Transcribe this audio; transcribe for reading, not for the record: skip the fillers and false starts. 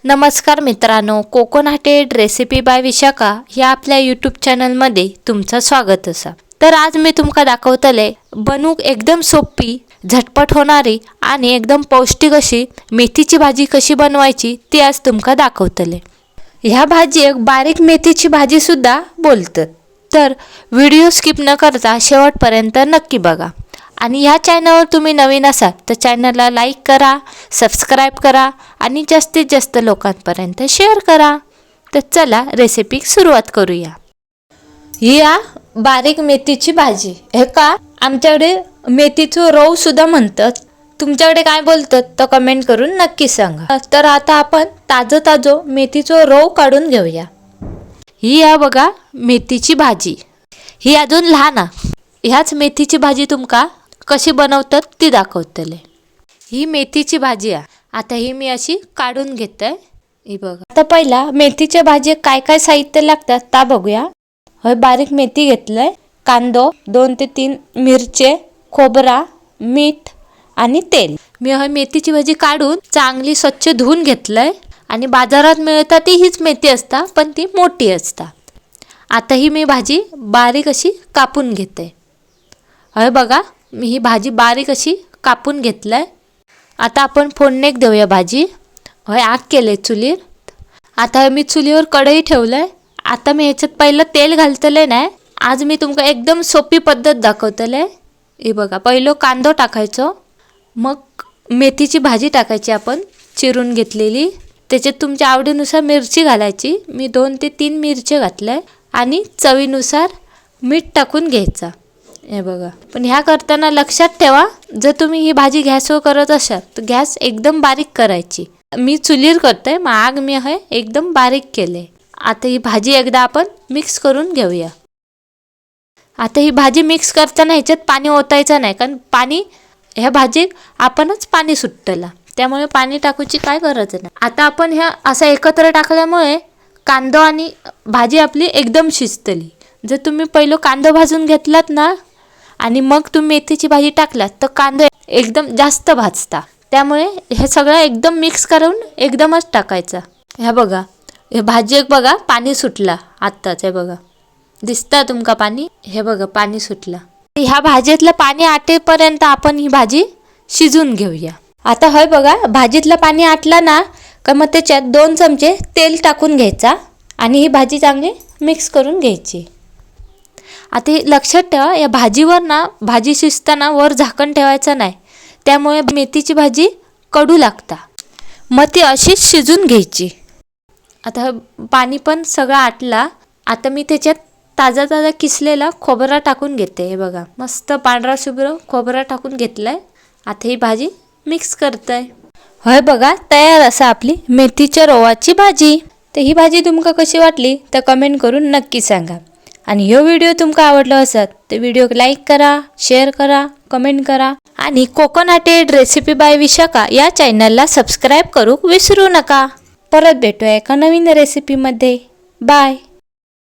नमस्कार मित्रांनो, कोकोनटेड recipe bye Vishakha या आपल्या यूट्यूब चॅनलमध्ये तुमचं स्वागत असा। तर आज मी तुमका दाखवतले बनवूक एकदम सोपी, झटपट होणारी आणि एकदम पौष्टिक अशी मेथीची भाजी कशी बनवायची ती आज तुमका दाखवतले। ह्या भाजीक बारीक मेथीची भाजी सुद्धा बोलतात। तर व्हिडिओ स्किप न करता शेवटपर्यंत नक्की बघा। आणि ह्या चॅनलवर तुम्ही नवीन असाल तर चॅनलला लाईक करा, सबस्क्राईब करा आणि जास्तीत जास्त लोकांपर्यंत शेअर करा। तर चला रेसिपी सुरुवात करूया। ही बारीक मेथीची भाजी हे का आमच्याकडे मेथीचं रव सुद्धा म्हणतात, तुमच्याकडे काय बोलतात तर कमेंट करून नक्की सांगा। तर आता आपण ताजं मेथीचं रव काढून घेऊया। ही बघा मेथीची भाजी, ही अजून लहान ह्याच मेथीची भाजी तुमका कशी बनवतात ती दाखवतले। ही मेथीची भाजी आता ही मी अशी काढून घेते। ही बघा, आता पहिला मेथीच्या भाजी काय काय साहित्य लागतात ता बघूया। हे बारीक मेथी घेतलंय, कांदो 2 ते 3 मिरचे, खोबरा, मीठ आणि तेल। मी ही मेथीची भाजी काढून चांगली स्वच्छ धुवून घेतलंय आणि बाजारात मिळतात ती हीच मेथी असता, पण ती मोठी असता। आता ही मी भाजी बारीक अशी कापून घेते। हे बघा, मी ही भाजी बारीक अशी कापून घेतलंय। आता आपण फोडणीक देऊया भाजी। आग केले चुलीवर। आता मी चुलीवर कढई ठेवलंय। आता मी ह्याच्यात पहिलं तेल घालतले नाही, आज मी तुमका एकदम सोपी पद्धत दाखवतले। हे बघा, पहिलं कांदो टाकायचो, मग मेथीची भाजी टाकायची आपण चिरून घेतलेली, त्याच्यात तुमच्या आवडीनुसार मिरची घालायची। मी 2 ते 3 मिरची घातल्या आणि चवीनुसार मीठ टाकून घ्यायचा। हे बघा, पण ह्या करताना लक्षात ठेवा, जर तुम्ही ही भाजी गॅसवर करत असाल तर गॅस एकदम बारीक करायची। मी चुलीवर करते, मग आग मी एकदम बारीक केले। आता ही भाजी एकदा आपण मिक्स करून घेऊया। आता ही भाजी मिक्स करताना ह्याच्यात पाणी ओतायचं नाही, कारण पाणी ह्या भाजीत आपणच पाणी सुटतला, त्यामुळे पाणी टाकूची काय गरज नाही। आता आपण ह्या असं एकत्र टाकल्यामुळे कांदा आणि भाजी आपली एकदम शिजतली। जर तुम्ही पहिलं कांदा भाजून घेतलात ना आणि मग तुम्ही मेथीची भाजी टाकलात तर कांदा एकदम जास्त भाजता, त्यामुळे हे सगळं एकदम मिक्स करून एकदमच टाकायचं। ह्या बघा, हे भाजी एक बघा पाणी सुटला आत्ताच। हे बघा, दिसतं तुमका पाणी? हे बघा पाणी सुटला। ह्या भाजीतलं पाणी आटेपर्यंत आपण ही भाजी शिजून घेऊया। आता हे बघा, भाजीतलं पाणी आटला ना का मग त्याच्यात 2 चमचे तेल टाकून घ्यायचा आणि ही भाजी चांगली मिक्स करून घ्यायची। आता लक्षात ठेवा, या भाजीवर ना भाजी शिजताना वर झाकण ठेवायचं नाही, त्यामुळे मेथीची भाजी कडू लागता, मग ती अशीच शिजून घ्यायची। आता पाणी पण सगळं आटला। आता मी त्याच्यात ताजा किसलेला खोबरा टाकून घेते। हे बघा, मस्त पांढरा शुभ्र खोबरा टाकून घेतलाय। आता ही भाजी मिक्स करते। हे बघा, तयार असा आपली मेथीच्या रवाची भाजी। तर ही भाजी तुमका कशी वाटली तर कमेंट करून नक्की सांगा। आणि हा व्हिडिओ तुमका आवडला असत तर व्हिडिओ लाईक करा, शेअर करा, कमेंट करा आणि कोकोनटेड रेसिपी बाय विशाखा या चॅनलला सबस्क्राईब करू विसरू नका। परत भेटूया एका नवीन रेसिपीमध्ये। बाय।